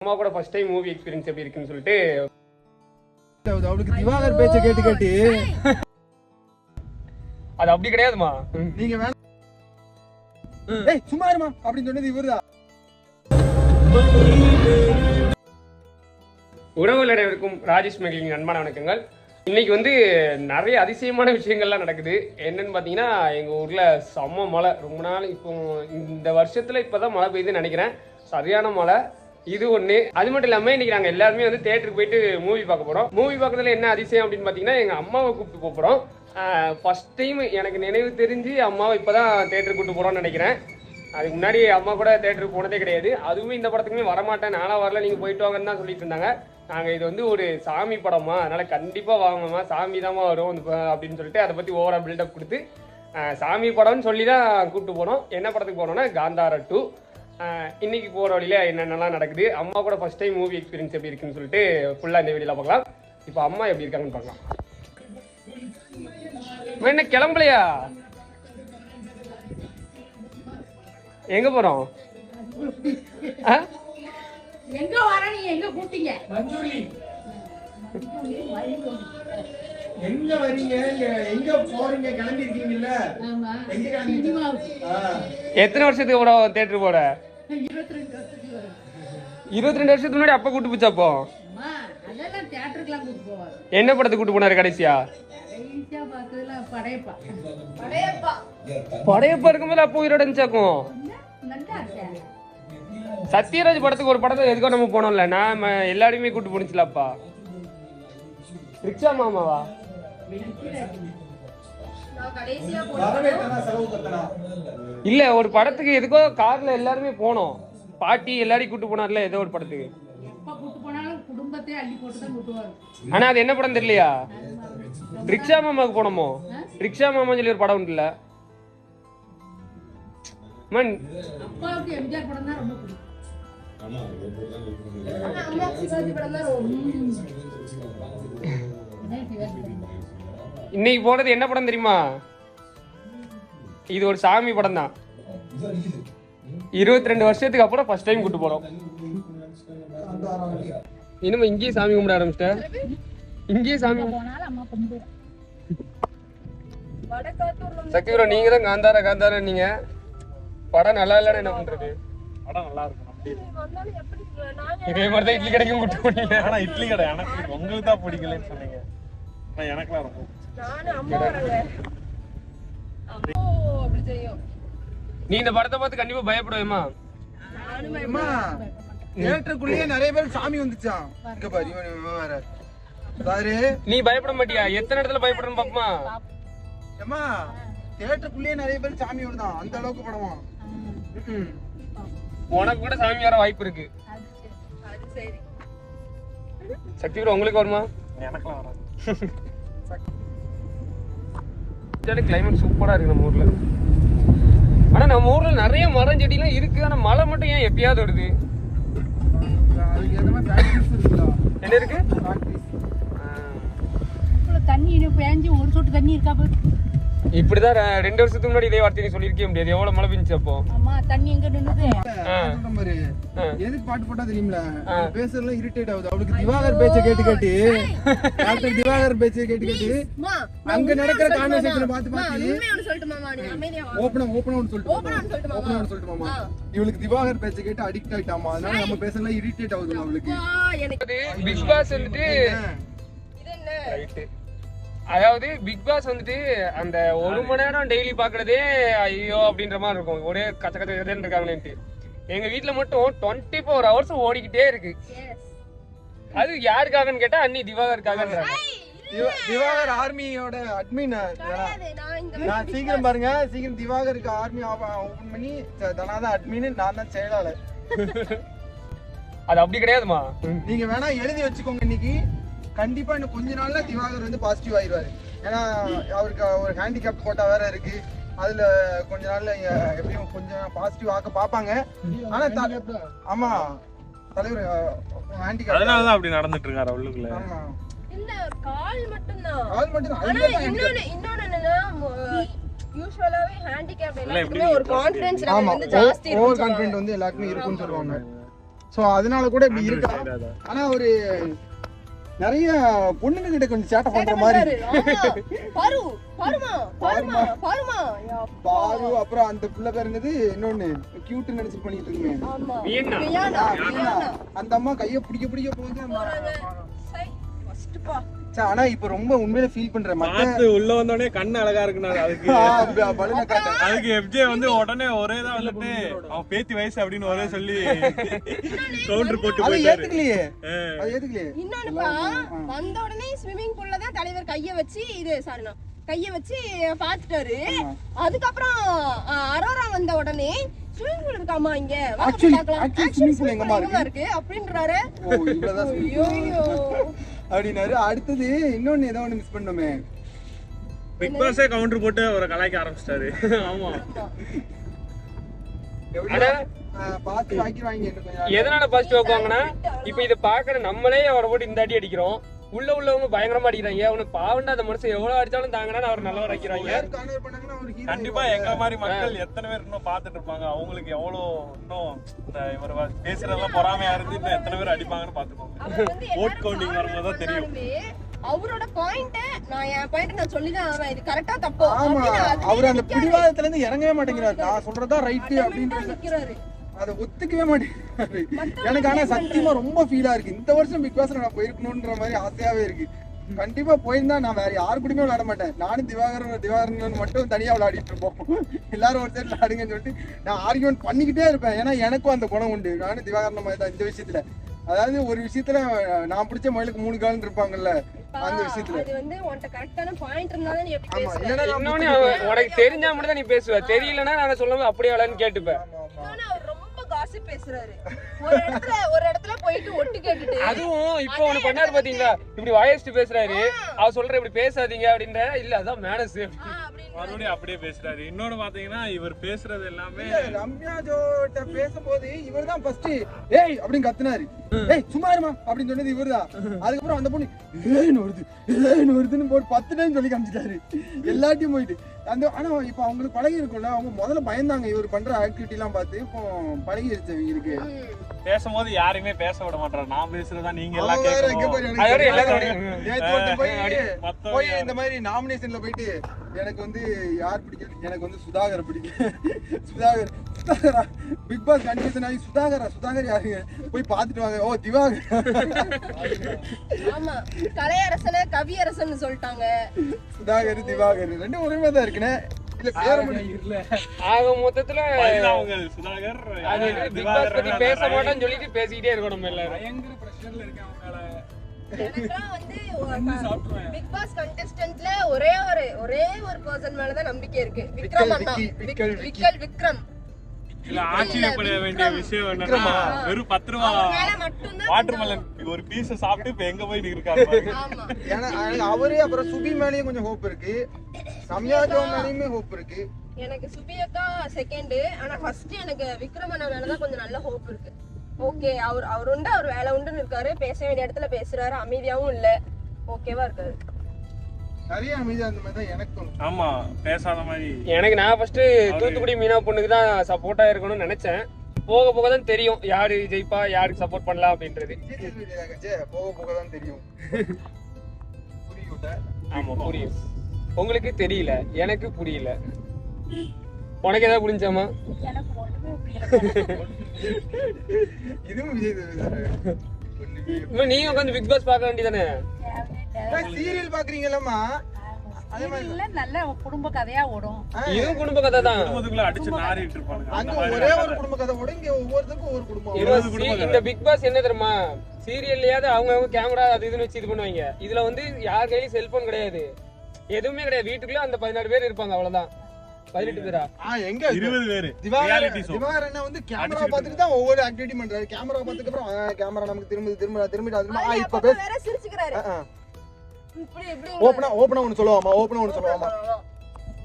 அம்மா கூட first time movie experience எப்படி இருக்குன்னு சொல்லிட்டு அவளுக்கு திவாகர் பேச்ச கேட்டு கேட்டு அது அப்படி கிடையாதுமா. நீங்க வேணா ஏய் சும்மா இருமா அப்படி சொன்னது இவர்தான். உறவுகள் அனைவருக்கும் ராஜேஷ் மேகலின் அன்பான வணக்கங்கள். இன்னைக்கு வந்து நிறைய அதிசயமான விஷயங்கள்லாம் நடக்குது. என்னன்னு பார்த்தீங்கன்னா எங்கள் ஊரில் செம்ம மழை. ரொம்ப நாள் இப்போ இந்த வருஷத்தில் இப்போ தான் மழை பெய்யுதுன்னு நினைக்கிறேன். சரியான மழை. இது ஒன்று. அது மட்டும் இல்லாமல் இன்னைக்கு நாங்கள் எல்லாருமே வந்து தேட்டருக்கு போயிட்டு மூவி பார்க்க போகிறோம். மூவி பார்க்கறதுல என்ன அதிசயம் அப்படின்னு பார்த்தீங்கன்னா எங்கள் அம்மாவை கூப்பிட்டு போகிறோம். ஃபர்ஸ்ட் டைம் எனக்கு நினைவு தெரிஞ்சு அம்மாவை இப்போ தான் தேட்டருக்கு கூப்பிட்டு போகிறோம்னு நினைக்கிறேன். அதுக்கு முன்னாடி அம்மா கூட தேட்டருக்கு போனதே கிடையாது. அதுவும் இந்த படத்துக்குமே வரமாட்டேன், நானும் வரல, நீங்கள் போயிட்டு வாங்கன்னு தான் சொல்லிட்டு இருந்தாங்க. நாங்கள் இது வந்து ஒரு சாமி படமா, அதனால் கண்டிப்பாக வாங்கம்மா, சாமி தான்மா வரும் அப்படின்னு சொல்லிட்டு அதை பற்றி ஓவரால் பில்டப் கொடுத்து சாமி படம்னு சொல்லி தான் கூப்பிட்டு போனோம். என்ன படத்துக்கு போனோம்னா காந்தாரா 2. இன்னைக்கு போகிற வழியில் என்னென்னலாம் நடக்குது, அம்மா கூட ஃபர்ஸ்ட் டைம் மூவி எக்ஸ்பீரியன்ஸ் எப்படி இருக்குன்னு சொல்லிட்டு ஃபுல்லாக இந்த வீடியோவில் பார்க்கலாம். இப்போ அம்மா எப்படி இருக்காங்கன்னு பார்க்கலாம். என்ன கிளம்பலையா? எங்க போறோம்? எங்க வர நீ எங்க கூட்டிங்க? மஞ்சூரி எங்க வரீங்க? எங்க போறீங்க? கிளம்பி இருக்கீங்கல்ல? ஆமா. எங்க கிளம்பிட்டீங்க? எத்தனை வருஷத்துக்கு அப்புறம் தியேட்டர் போற? 22 வருஷத்துக்கு வரும். 22 வருஷத்துக்கு முன்னாடி அப்பா கூட்டு போச்சாப்போ? அம்மா அதெல்லாம் தியேட்டருக்குலாம் கூட்டி போவாரு. என்ன படத்துக்கு கூட்டு போனாரு கடைசியா? கடைசியா பார்த்ததுல படையப்பா. படையப்பா இருக்கும்போது அப்போ உயிரோட இருந்துச்சாக்கும். நல்லா இருக்கேன். சத்யராஜ் படத்துக்கு ஒரு படத்தை எதுக்கோ நம்ம போனோம்ல, நான் எல்லாருமே கூட்டு போனுச்சுல அப்பா. ரிக்ஷா மாமாவா? இல்ல ஒரு படத்துக்கு எதுக்கோ கார்ல எல்லாருமே போனோம். பாட்டி எல்லாரையும் கூட்டு போனார்ல ஏதோ ஒரு படத்துக்கு. எப்ப கூட்டு போனாலும் குடும்பத்தையே அள்ளி போட்டு தான் கூட்டுவாரு. ஆனா அது என்ன படம் தெரியலையா? ரிக்ஷா மாமாவுக்கு போனோமோ? ரிக்ஷா மாமா சொல்லி ஒரு படம் உண்டுல. அப்பாவுக்கு எம்ஜிஆர் படம் தான் ரொம்ப பிடிக்கும். சிவாஜி படம் தான் இன்னைக்கு போனது என்ன படம் தெரியுமா? இது ஒரு சாமி படம் தான். 22 வருஷத்துக்கு அப்புறம் ஃபர்ஸ்ட் டைம் கூட்டு போறோம். இனிமே இங்கேயே சாமி கும்பிட ஆரம்பிச்சிட்டேன். இங்கேயே சாமி சக்தி ப்ரோ, நீங்க தான் காந்தாரா நீங்க. படம் நல்லா இல்லன்னு என்ன பண்றது? படம் நல்லா இருக்கும். இதே மாதிரி தான் இட்லி கடைக்கும் கூட்டு போனீங்க. ஆனா இட்லி கடை எனக்கு உங்களுக்கு தான் பிடிக்கலன்னு சொன்னீங்க. ஆனா எனக்குலாம் ரொம்ப நீ இந்த படத்தை பார்த்து கண்டிப்பா பயப்படுவேமா? தியேட்டருக்குள்ளேயே நிறைய பேர் சாமி வந்துச்சான். இங்க பாரு இவன் வேற பாரு. நீ பயப்பட மாட்டியா? எத்தனை இடத்துல பயப்படுறேன்னு பாப்பமா? ஏமா தியேட்டருக்குள்ளேயே நிறைய பேர் சாமி வருதான், அந்த அளவுக்கு படமா. உனக்கு கூட சாமி வர வாய்ப்பு இருக்கு. சக்தி ப்ரோ உங்களுக்கு வருமா? எனக்குலாம் வராது. கிளைமேட் சூப்பரா இருக்கு நம்ம ஊர்ல. ஆனா நம்ம ஊர்ல நிறைய மரம் செடி எல்லாம் இருக்கு. ஆனா மழை மட்டும் ஏன் எப்பயாவது வருது? என்ன இருக்கு? தண்ணி பேஞ்சு ஒரு சொட்டு தண்ணி இருக்கா? இப்படிதான் 2 வருஷத்துக்கு முன்னாடி இதே வார்த்தை நீ சொல்லிருக்கே முடியாது. எவ்வளவு மழை பெஞ்சு அப்போ. ஆமா தண்ணி எங்க நின்னுது? எதுக்கு பாட்டு போட்டா தெரியுமில, பேசறதுல இரிட்டேட் ஆகுது. அவளுக்கு திவாகர் பேச்ச கேட்டு கேட்டு டாக்டர் திவாகர் பேச்ச கேட்டு கேட்டு அங்க நடக்கிற கான்வர்சேஷன் பார்த்து ஓபனா சொல்லிட்டு மாமா இவளுக்கு திவாகர் பேச்ச கேட்டு அடிக்ட் ஆயிட்டாமா. அதனால நம்ம பேசறதுல இரிட்டேட் ஆகுது அவளுக்கு. பிக் பாஸ் வந்துட்டு ரைட். அதாவது பிக் பாஸ் வந்துட்டு அந்த 1 மணி நேரம் டெய்லி பாக்குறதே ஐயோ அப்படின்ற மாதிரி இருக்கும். ஒரே கச்ச கச்ச கச்சன்னு இருக்காங்கன்னு. எங்க வீட்டுல மட்டும் 24 hours ஓடிக்கிட்டே இருக்கு. அது யாருக்காகன்னு கேட்டா அண்ணி திவாகருக்காகன்றாங்க. திவாகர் ஆர்மியோட அட்மின். நான் சீக்கிரம் பாருங்க, சீக்கிரம் திவாகருக்கு ஆர்மி ஓபன் பண்ணி தனாதான் அட்மின், நான் தான் செயலாளர். அது அப்படி கிடையாதுமா. நீங்க வேணா எழுதி வச்சுக்கோங்க. இன்னைக்கு கண்டிப்பா இன்னும் கொஞ்ச நாள்ல திவாகர் வந்து பாசிட்டிவ் ஆயிடுவாரு. ஏன்னா அவருக்கு ஒரு ஹேண்டிகேப் போட்டா வேற இருக்கு. அதுல கொஞ்ச நாள்ல எப்படியும் கொஞ்சம் பாசிட்டிவ் ஆக்க பாப்பாங்க. ஆனா ஆமா தலைவர் ஹேண்டிகேப், அதனாலதான் அப்படி நடந்துட்டு இருக்காரு உள்ளுக்குள்ள. ஆமா இல்ல கால் மட்டும் தான். ஆனா இன்னொன்னு என்னன்னா யூசுவலாவே ஹேண்டிகேப் எல்லாத்துக்குமே ஒரு கான்ஃபிடன்ஸ் லெவல் வந்து ஜாஸ்தி இருக்கும். ஓவர் கான்ஃபிடன்ட் வந்து எல்லாருக்கும் இருக்குன்னு சொல்லுவாங்க. சோ அதனால கூட இப்படி இருக்கலாம். ஆனா ஒரு நிறைய பொண்ணுங்க கிட்ட கொஞ்சம் சேட்டை பண்ற மாதிரி பாரு. அப்புறம் அந்த பிள்ளை பேர் என்னது இன்னொன்னு கியூட் நினைச்சு பண்ணிட்டு இருக்குமே, அந்த அம்மா கைய பிடிக்க போகுது. ஆனா இப்ப ரொம்ப உண்மையில ஃபீல் பண்றேன். மத்த உள்ள வந்தோடனே கண்ணு அழகா இருக்குனாரு. அதுக்கு எஃப்ஜே வந்து உடனே ஒரே தான் வந்துட்டு அவன் பேத்தி வயசு அப்படின்னு ஒரே சொல்லி கவுண்டர் போட்டு போயிட்டாரு. இன்னொன்னுப்பா, வந்த உடனே ஸ்விம்மிங் பூல்ல தான் தலைவர் கைய வச்சு கைய வச்சு பாத்துட்டாரு. அதுக்கப்புறம் அரோரா வந்த உடனே ஸ்விம்மிங் பூல் இருக்காமா இங்க இருக்கு அப்படின்றாரு. அப்படின்னாரு. அடுத்தது இன்னொன்னு ஏதோ ஒண்ணு மிஸ் பண்ணோமே, பிக் பாஸே கவுண்டர் போட்டு அவரை கலாய்க்க ஆரம்பிச்சிட்டாரு. ஆமா, எதனால பாசிட்டிவ் வைப்பாங்கன்னா, இப்ப இதை பாக்குற நம்மளே அவரை போட்டு இந்த அடி அடிக்கிறோம், உள்ளவங்க பயங்கரமா அடிக்கிறாங்க. அவனுக்கு பாவண்டா அந்த மனுஷன் எவ்வளவு அடிச்சாலும் தாங்கன்னா அவர் நல்லவர் அடிக்கிறாங்க. கண்டிப்பா எங்க மாதிரி மக்கள் எத்தனை பேர் இன்னும் பாத்துட்டு இருப்பாங்க, அவங்களுக்கு எவ்வளவு இன்னும் இந்த இவர் பேசுறதெல்லாம் பொறாமையா இருந்து இன்னும் எத்தனை பேர் அடிப்பாங்கன்னு பாத்துக்கோங்க. ஓட் கவுண்டிங் வரும்போது தெரியும். அவரோட பாயிண்ட் என் பாயிண்ட் நான் சொல்லிதான் இது கரெக்டா தப்போ. ஆமா, அவர் அந்த பிடிவாதத்துல இருந்து இறங்கவே மாட்டேங்கிறாரு. நான் சொல்றதா ரைட் அப்படின்றது அதை ஒத்துக்கவே மாட்டேங்கிறாரு. எனக்கு ஆனா சத்தியமா ரொம்ப ஃபீலா இருக்கு. இந்த வருஷம் பிக் பாஸ்ல நான் போயிருக்கணும்ன்ற மாதிரி ஆசையாவே இருக்கு. கண்டிப்பா போயிருந்தா நான் வேற யாரு கூடயுமே விளையாட மாட்டேன். நானும் திவாகரன் மட்டும் தனியா விளையாடிட்டு இருப்போம். எல்லாரும் ஒரு சைடு விளையாடுங்கன்னு சொல்லிட்டு நான் ஆர்கியூமெண்ட் பண்ணிக்கிட்டே இருப்பேன். ஏன்னா எனக்கும் அந்த குணம் உண்டு. நானும் திவாகரன் மாதிரி தான் இந்த விஷயத்துல. அதாவது ஒரு விஷயத்துல நான் பிடிச்ச மயிலுக்கு 3 கால் இருப்பாங்கல்ல, அந்த விஷயத்துல அது வந்து உன்கிட்ட கரெக்டான பாயிண்ட் இருந்தாலும் நீ எப்படி பேசுற. இன்னொன்னு உனக்கு தெரிஞ்சா மட்டும் தான் நீ பேசுவ, தெரியலன்னா நான் சொல்லுவேன் அப்படியே விளையாடுன்னு கேட்டுப்பேன். ரொம்ப காசிப் பேசுறாரு. ஒரு இடத்துல போயிட்டு ஒட்டு கேட்டுட்டு, அதுவும் இப்போ ஒண்ணு பண்ணாரு பாத்தீங்களா, இப்படி வாயஸ்ட் பேசுறாரு. அவர் சொல்ற இப்படி பேசாதீங்க அப்படின்ற, இல்ல அதான் மேனஸ் மறுபடியும் அப்படியே பேசுறாரு. இன்னொன்னு பாத்தீங்கன்னா இவர் பேசுறது எல்லாமே ரம்யா ஜோட்ட பேசும்போது இவர் தான் ஃபர்ஸ்ட் ஏய் அப்படின்னு கத்துனாரு. ஏய் சும்மா இருமா அப்படின்னு சொன்னது இவர் தான். அதுக்கப்புறம் அந்த பொண்ணு ஏன்னு வருதுன்னு போட்டு 10 டைம் சொல்லி காமிச்சிட்டாரு எல்லாத்தையும் போயிட்டு. அந்த ஆனா இப்ப அவங்களுக்கு பழகி இருக்கும்ல, அவங்க முதல்ல பயந்தாங்க இவர் பண்ற ஆக்டிவிட்டி எல்லாம் பார்த்து. இப்போ பழகிடுச்சு இருக்கு. பேசும்போது யாரையுமே பேச விட மாட்டாரு. நான் பேசுறதா நீங்க எல்லாம் போய் இந்த மாதிரி நாமினேஷன்ல போயிட்டு எனக்கு வந்து யார் பிடிக்கும், எனக்கு வந்து சுதாகர் பிடிக்கும். சுதாகரா பிக் பாஸ் கண்டிஷன் ஆகி சுதாகர் யாருங்க போய் பாத்துட்டு வாங்க. ஓ திவாகர். ஆமா, கலையரசன கவியரசன் சொல்லிட்டாங்க. சுதாகர் திவாகர் ரெண்டும் ஒருமே தான் இருக்குனே. இல்ல பேர் இல்ல. ஆக மொத்தத்துல சுதாகர் அது பிக் பாஸ் பத்தி பேச மாட்டேன்னு சொல்லிட்டு பேசிக்கிட்டே இருக்கணும் எல்லாரும். பயங்கர பிரஷர்ல இருக்கேன் அவங்கள. எனக்குலாம் வந்து பிக் பாஸ் கண்டெஸ்டன்ட்ல ஒரே ஒரு பர்சன் மேல தான் நம்பிக்கை இருக்கு. விக்ரம் அண்ணா. விக்ரம் இல்ல, ஆச்சரியப்பட வேண்டிய விஷயம் என்னன்னா, வெறும் 10 ரூபா வாட்டர்மெலன் ஒரு பீஸ சாப்பிட்டு இப்ப எங்க போய் இருக்காரு. ஏன்னா அவரே அப்புறம் சுபி மேலயும் கொஞ்சம் ஹோப் இருக்கு, ரம்யா ஜோ மேலயுமே ஹோப் இருக்கு. எனக்கு சுபி அக்கா செகண்ட், ஆனா ஃபர்ஸ்ட் எனக்கு விக்ரம் அண்ணா மேலதான் கொஞ்சம் நல்ல ஹோப் இருக்கு. ஓகே, அவர் உண்டு, அவர் வேலை உண்டுன்னு இருக்காரு, பேச வேண்டிய இடத்துல பேசுறாரு, அமைதியாவும் இல்ல, ஓகேவா இருக்காரு. நிறைய அமைதியா அந்த மாதிரி தான் எனக்கு தோணும். ஆமா, பேசாத மாதிரி. எனக்கு நான் ஃபர்ஸ்ட் தூத்துக்குடி மீனா பொண்ணுக்கு தான் சப்போர்ட்டா இருக்கணும்னு நினைச்சேன். போக போக தான் தெரியும் யாரு ஜெயிப்பா, யாருக்கு சப்போர்ட் பண்ணலாம் அப்படின்றது. போக போக தான் தெரியும். ஆமா புரியும். உங்களுக்கு தெரியல, எனக்கு புரியல. உனக்கு ஏதாவது புரிஞ்சாமா? இதுவும் விஜய் நீங்க உட்காந்து பிக் பாஸ் பார்க்க வேண்டியதானே? சீரியல் பாக்குறீங்களா? அதே மாதிரி நல்ல குடும்ப கதையா ஓடும். இதுவும் குடும்ப கதை தான். குடும்பத்துக்குள்ள அடிச்சு நாறிட்டு இருப்பாங்க. அங்க ஒரே ஒரு குடும்ப கதை ஓடும், இங்க ஒவ்வொருத்தருக்கும் ஒரு குடும்பம். இந்த பிக் பாஸ் என்ன தெரியுமா, சீரியல்லையாவது அவங்க கேமரா அது இதுன்னு வச்சு இது பண்ணுவாங்க. இதுல வந்து யார் கையிலும் செல்போன் கிடையாது, எதுவுமே கிடையாது. வீட்டுக்குள்ள அந்த 14 பேர் இருப்பாங்க, அவ்வளவுதான். 18 பேரா? எங்க 20 பேர். திவாகர் அண்ணா வந்து கேமரா பார்த்துட்டு தான் ஒவ்வொரு ஆக்டிவிட்டி பண்றாரு. கேமரா பார்த்துக்கு அப்புறம் கேமரா நமக்கு திரும்ப இப்ப வேற சிரிச்சுக்கிறாரு. ஓபனா ஒன்னு சொல்லுவாமா,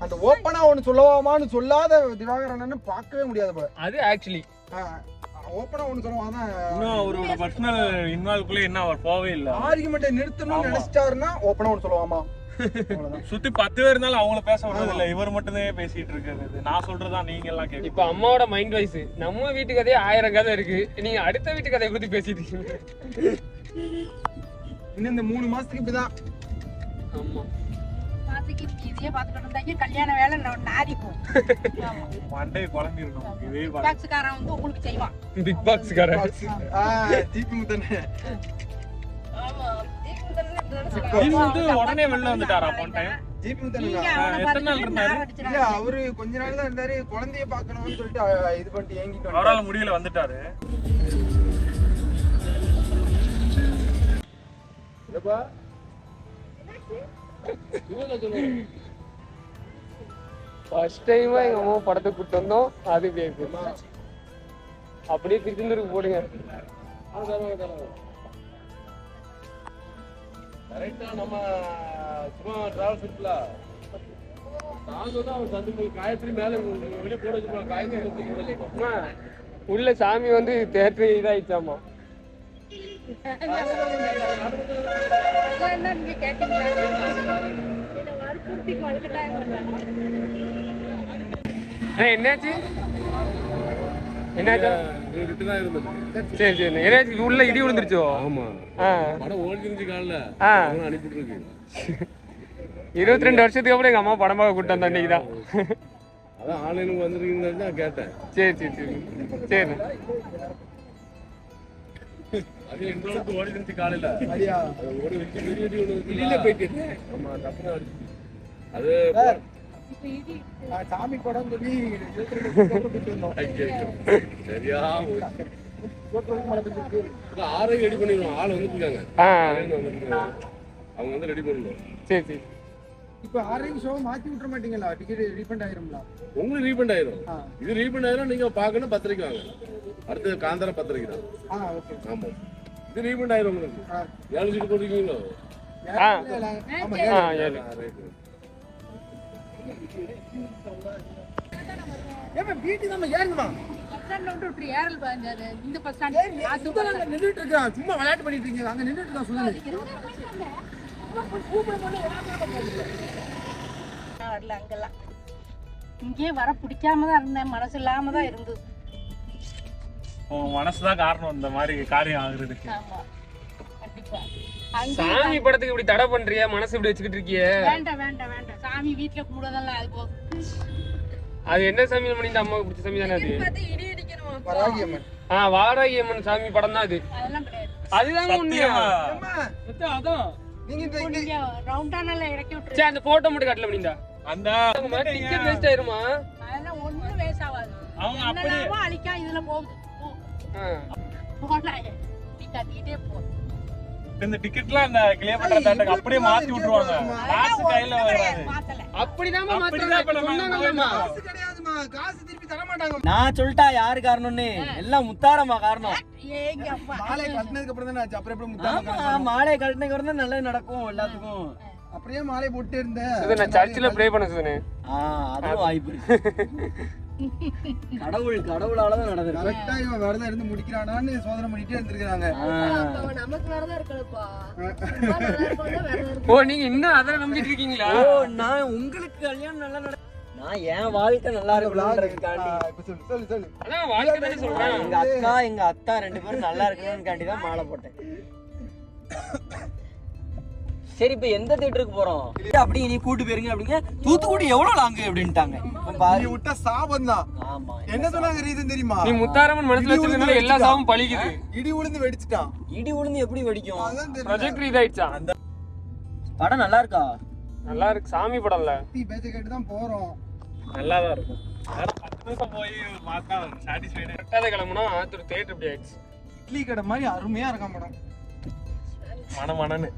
அந்த ஓபனா ஒன்னு சொல்லவாமான்னு சொல்லாத திவாகர் அண்ணன் பார்க்கவே முடியாது போல. அது ஆக்சுவலி ஓபனா ஒன்னு சொல்லுவாங்க. இன்னும் அவரோட பர்சனல் இன்வால்வ்க்குள்ள என்ன அவர் போவே இல்ல. ஆர்குமெண்ட் நிறுத்தணும்னு நினைச்சிட்டாருன்னா ஓபனா ஒன்னு சொல்லுவாமா. சுத்தி 10 பேர் இருந்தாலும் அவங்கள பேச விடுறது இல்ல, இவர் மட்டும்தான் பேசிட்டு இருக்காரு. நான் சொல்றதா நீங்க எல்லாம் கேட்க. இப்ப அம்மாவோட மைண்ட் வைஸ் நம்ம வீட்டு கதையே 1000 கதை இருக்கு, நீங்க அடுத்த வீட்டு கதையை பத்தி பேசிட்டு இருக்கீங்க. இன்னும் இந்த 3 மாசத்துக்கு இப்படிதான். ஆமா பாத்துக்கு இதே பாத்துக்கிட்டு இருந்தாங்க, கல்யாண வேலை நாடி போகும். மண்டே குழம்பிருக்கும் இதே பாக்ஸ்காரன் வந்து உங்களுக்கு செய்வான். பிக் பாக்ஸ் காரன். ஜிபி முத்தனே. ஆமா இது வந்து உடனே வெளில வந்துட்டாரா போன டைம்? ஜிபி முத்தனே நீங்க அவனை எத்தனை நாள் பாத்துக்கிட்டு இருந்தாரு? நான் இல்ல அடிச்சிடாதீங்க. அவரு கொஞ்ச நாள் தான் இருந்தாரு, குழந்தைய பாக்கணும்னு சொல்லிட்டு இது பண்ணிட்டு ஏங்கிட்டு வந்தாரு. அவரால முடியல வந்துட்டாரு. ஃபர்ஸ்ட் டைமா எங்க அம்மா படத்தை கூட்டு வந்தோம், அது இப்படி ஆயிடுச்சு. அப்படியே திருச்செந்தூருக்கு போடுங்க. கரெக்டா நம்ம சும்மா டிராவல்ஸ் இருக்குல்ல, நான் சொன்னா அவன் சந்து காயத்ரி மேல வெளியே போட வச்சுருப்பான். காயத்ரி அம்மா, உள்ள சாமி வந்து தேட்டர் இதாயிடுச்சாமா. என்ன நீங்க கேட்டீங்களா? இதை வற்புறுத்தி வளர்க்கட்டாங்க. என்னாச்சு என்னாச்சு? தான் இருந்தது. சரி சரி, என்னாச்சு? உள்ள இடி விழுந்துருச்சோ? ஆமா, ஆ படம் ஓடிஞ்சிருச்சு காலில். ஆ அனுப்பிட்டு இருக்கு. 22 வருஷத்துக்கு அப்புறம் எங்க அம்மா படம் பார்க்க கூட்டு வந்தேன் இன்னைக்கு தான். அதான் ஆன்லைனுக்கு வந்துருக்கீங்கன்னு தான் கேட்டேன். சரி சரி சரி சரி. அது எங்க அளவுக்கு ஓடிஞ்சிருச்சு காலையில. அப்படியா? அது ஓடி வச்சு வெளியே வெளியில போயிட்டு. ஆமா, டப்புனு அடிச்சு. அது சாமி படம் சொல்லி சரியா ஆரையும் ரெடி பண்ணிடுவோம். ஆள் வந்துருக்காங்க, ஆ அவங்க வந்து ரெடி பண்ணணும். சரி சரி. இப்ப 6 ஷோ மாத்தி விட்டுற மாட்டீங்களா? டிக்கெட் ரீஃபண்ட் ஆயிரும்ல? உங்களுக்கு ரீஃபண்ட் ஆயிரும். ஆ. இது ரீஃபண்ட் ஆயிரும். நீங்க பாக்கணும், பத்திரிக்கை வாங்க. அடுத்தது காந்தார பத்திரிக்கை தான். ஓகே. ஆமா, இது ரீஃபண்ட் ஆயிரும் உங்களுக்கு. 7 சீட்டு போட்டிருக்கீங்களோ? ஆ ஆமா, ஆ ஏழு. ஏமா வீட்டு நம்ம ஏறுமா? பஸ்டாண்ட்ல விட்டு விட்டு ஏறல் பாஞ்சாரு. இந்த பஸ் ஸ்டாண்ட் நின்னுட்டு இருக்கான், சும்மா விளையாட்டு பண்ணிட்டு இருக்கீங்க. அங்க நின்னுட்டு இருக்கான், சொல்லுங்க. வரல அங்கெல்லாம். இங்கே வர பிடிக்காம தான் இருந்தேன், மனசு இல்லாம தான் இருந்தது. உங்க மனசுதான் காரணம் இந்த மாதிரி காரியம் ஆகுறதுக்கு. ஆமா கண்டிப்பா. சாமி படத்துக்கு இப்படி தடை பண்றியா? மனசு இப்படி வச்சுக்கிட்டு இருக்கியே. வேண்டாம் வேண்டாம் வேண்டாம், சாமி வீட்டுல கும்பிடுறதெல்லாம் அது போதும். அது என்ன சாமி பண்ணிட்டு அம்மாவுக்கு பிடிச்ச சாமி தானே அது? இடி இடிக்கணும். வராகி அம்மன். வாராகி அம்மன் சாமி படம் தான் அது. அதெல்லாம் கிடையாது. அதுதாங்க உண்மையா? சத்தியமா. அதான் நீங்க இந்த நீங்க ரவுண்டானால இறக்கி விட்டுரு. சரி, அந்த போட்டோ மட்டும் காட்டல பண்ணிண்டா. அந்த டிக்கெட் வேஸ்ட் ஆயிருமா? அதெல்லாம் ஒண்ணும் வேஸ்ட் ஆகாது. அவங்க அப்படி என்னெல்லாமோ அழிக்கா இதுல போகுது. போனாயே நீ கத்திக்கிட்டே போ. இந்த டிக்கெட்லாம் அந்த கிளியர் பண்ற தாட்டுக்கு அப்படியே மாத்தி விட்டுருவாங்க. காசு கையில வராது. மாத்தல. அப்படிதான் அப்படிதான் இப்ப நம்ம சொன்னாங்கம்மா. காசு கிடையாதுமா, காசு திருப்பி தர மாட்டாங்க. நான் சொல்லிட்டா யாரு காரணம்னு? எல்லாம் முத்தாரம்மா காரணம். ஏங்க அப்பா. மாலை கட்டினதுக்கு அப்புறம் தானே ஆச்சு. அப்புறம் எப்படி ஆமா, முத்தாம மாலை கட்டினதுக்கு அப்புறம் தான் நல்லது நடக்கும் எல்லாத்துக்கும். அப்படியே மாலை போட்டு இருந்தேன். இது நான் சர்ச்சில் ப்ரே பண்ண சொன்னேன். அதுவும் வாய்ப்பு இருக்கு. கடவுளாலதான் நடந்திருக்கு. கரெக்டா இவன் விரதம் இருந்து முடிக்கிறானான்னு சோதனை பண்ணிட்டே இருந்திருக்காங்க. அப்ப நமக்கு வரதா இருக்கலப்பா. ஓ, நீங்க இன்னும் அதை நம்பிட்டு இருக்கீங்களா? ஓ, நான் உங்களுக்கு கல்யாணம் நல்லா நான் என் வாழ்க்கை நல்லா இருக்கணும்ன்றதுக்காண்டி. இப்ப சொல்லு சொல்லு சொல்லு. அதான் வாழ்க்கை தானே சொல்றேன். எங்க அக்கா எங்க அத்தா 2 பேரும் நல்லா இருக்கணும்னு தான் மாலை போட்டேன். சரி, இப்ப எந்த தியேட்டருக்கு போறோம்? அப்படி நீ கூட்டு போயிருங்க அப்படிங்க. தூத்துக்குடி எவ்வளவு லாங்கு அப்படின்ட்டாங்க. நீ விட்ட சாபம் தான். ஆமா, என்ன சொன்னாங்க ரீசன் தெரியுமா? நீ முத்தாரம்மன் மனசுல வச்சிருந்தனால எல்லா சாவும் பழிக்குது. இடி உளுந்து வெடிச்சிட்டான். இடி உளுந்து எப்படி வெடிக்கும்? அதான் தெரியல. ப்ரொஜெக்டர் இதாயிடுச்சா? படம் நல்லா இருக்கா? நல்லா இருக்கு. சாமி படம்ல பேச்ச கேட்டு தான் போறோம். நல்லா தான் இருக்கும். 10 நிமிஷம் போய் பார்த்தா சாட்டிஸ்ஃபைடு. கரெக்டாக கிளம்புனா ஆத்தூர் தேட்டர் இப்படி ஆயிடுச்சு. இட்லி கடை மாதிரி அருமையா இருக்கான் படம். மனமனன்னு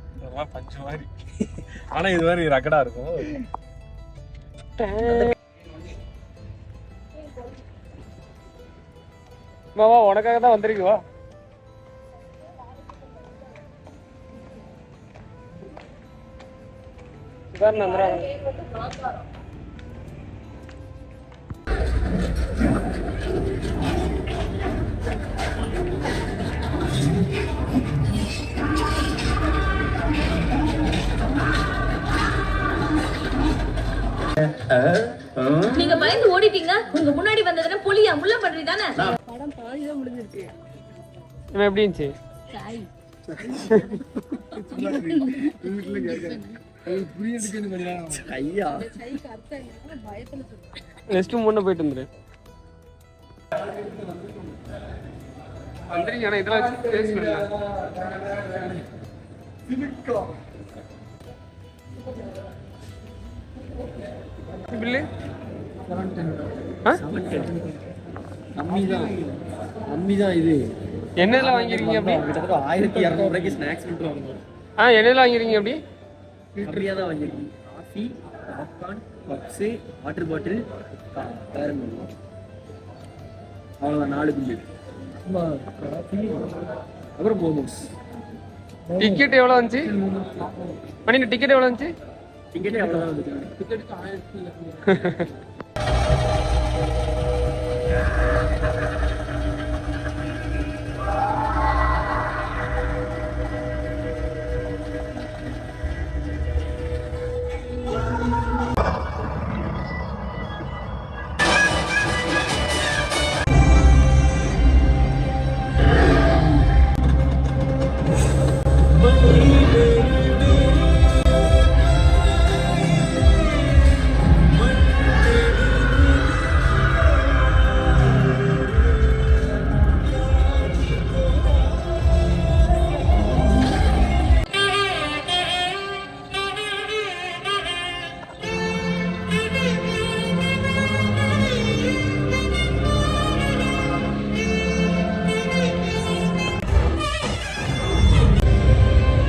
பஞ்சு மாதிரி. ஆனா இது மாதிரி ரக்கடா இருக்கும். வா, உனக்காக தான் வந்திருக்கு. வா. சுதாரண வந்துடுறாங்க. உங்க முன்னாடி வந்ததுன்னா புலியா முள்ள பண்றீ தானே? படம் பாதிதான் முடிஞ்சிருக்கு. இவன் எப்படி இருந்துச்சு? சாய் ஐயா சாய்க்கு அர்த்தம் என்ன பயத்துல சொல்றேன். ரெஸ்ட் ரூம் முன்ன போயிட்டு வந்துரு. வந்துறீங்க ஆனா இதெல்லாம் வச்சு டேஸ்ட் பண்ணலாம். பில்லு கம்மிதான் இது. என்னெல்லாம் வாங்கிருக்கீங்க அப்படி? கிட்டத்தட்ட 1200 ரூபாய்க்கு ஸ்நாக்ஸ் மட்டும் வாங்குவோம். என்னெல்லாம் வாங்கிருக்கீங்க அப்படி? ஃப்ரீயா தான் வாங்கிருக்கோம். Coffee, popcorn, puffs, water bottle, கேரம் அவ்வளோதான் 4 பில்லு. அப்புறம் மோமோஸ். டிக்கெட் எவ்வளோ வந்துச்சு? பண்ணி டிக்கெட் எவ்வளோ வந்துச்சு? டிக்கெட்டே அவ்வளோதான் வந்துச்சு.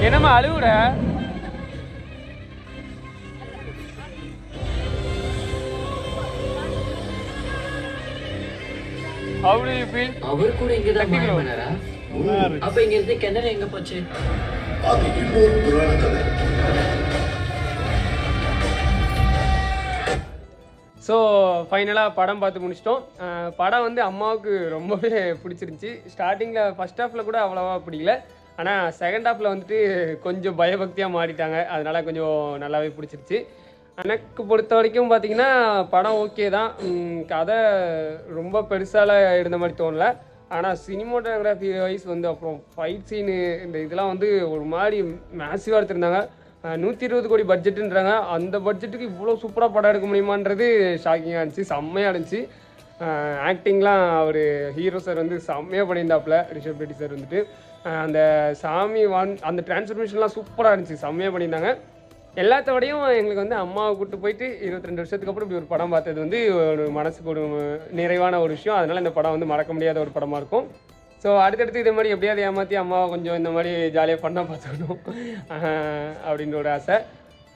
என்னம்மா அழுவுற? அவரு feel அவர் கூட இங்க தான் மாயமானாரா? அப்ப இங்க இருந்து கிணறு எங்க போச்சு? ஸோ ஃபைனலாக படம் பார்த்து முடிச்சிட்டோம். படம் வந்து அம்மாவுக்கு ரொம்பவே பிடிச்சிருந்துச்சி. ஸ்டார்டிங்கில் ஃபஸ்ட் ஹாஃபில் கூட அவ்வளோவா பிடிக்கல. ஆனால் செகண்ட் ஹாஃபில் வந்துட்டு கொஞ்சம் பயபக்தியாக மாறிட்டாங்க. அதனால் கொஞ்சம் நல்லாவே பிடிச்சிருச்சு. எனக்கு பொறுத்த வரைக்கும் பார்த்தீங்கன்னா படம் ஓகே தான். கதை ரொம்ப பெருசாலாம் இருந்த மாதிரி தோணல. ஆனால் சினிமோட்டோகிராஃபி வைஸ் வந்து அப்புறம் ஃபைட் சீனு இந்த இதெல்லாம் வந்து ஒரு மாதிரி மேசிவாக எடுத்திருந்தாங்க. 120 கோடி பட்ஜெட்டுன்றாங்க. அந்த பட்ஜெட்டுக்கு இவ்வளோ சூப்பராக படம் எடுக்க முடியுமான்றது ஷாக்கிங்காக இருந்துச்சு. செம்மையாக இருந்துச்சு. ஆக்டிங்லாம் அவர் ஹீரோ சார் வந்து செம்மையாக பண்ணியிருந்தாப்புல. ரிஷப் ரெட்டி சார் வந்துட்டு அந்த சாமி அந்த டிரான்ஸ்ஃபர்மேஷன்லாம் சூப்பராக இருந்துச்சு. செம்மையாக பண்ணியிருந்தாங்க. எல்லாத்த விடையும் எங்களுக்கு வந்து அம்மாவை கூப்பிட்டு போயிட்டு 22 வருஷத்துக்கு அப்புறம் இப்படி ஒரு படம் பார்த்தது வந்து ஒரு மனசுக்கு ஒரு நிறைவான ஒரு விஷயம். அதனால் இந்த படம் வந்து மறக்க முடியாத ஒரு படமாக இருக்கும். ஸோ அடுத்தடுத்து இதே மாதிரி எப்படியாவது ஏமாற்றி அம்மாவை கொஞ்சம் இந்த மாதிரி ஜாலியாக பண்ண பார்த்துக்கணும் அப்படின்ற ஒரு ஆசை.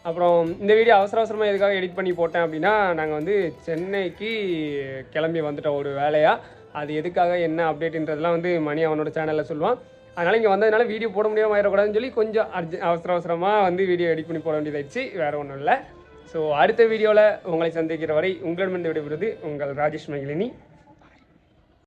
அப்புறம் இந்த வீடியோ அவசரமாக எதுக்காக எடிட் பண்ணி போட்டேன் அப்படின்னா, நாங்கள் வந்து சென்னைக்கு கிளம்பி வந்துட்டோம் ஒரு வேலையாக. அது எதுக்காக என்ன அப்டேட்டுன்றதெல்லாம் வந்து மணி அவனோட சேனலில் சொல்லுவான். அதனால் இங்கே வந்ததுனால வீடியோ போட முடியாமல் ஆயிடக்கூடாதுன்னு சொல்லி கொஞ்சம் அவசரமாக வந்து வீடியோ எடிட் பண்ணி போட வேண்டியதாகிடுச்சு. வேறு ஒன்றும் இல்லை. ஸோ அடுத்த வீடியோவில் உங்களை சந்திக்கிற வரை உங்களிடமிருந்து விடைபெறுவது உங்கள் ராஜேஷ் மகிழினி.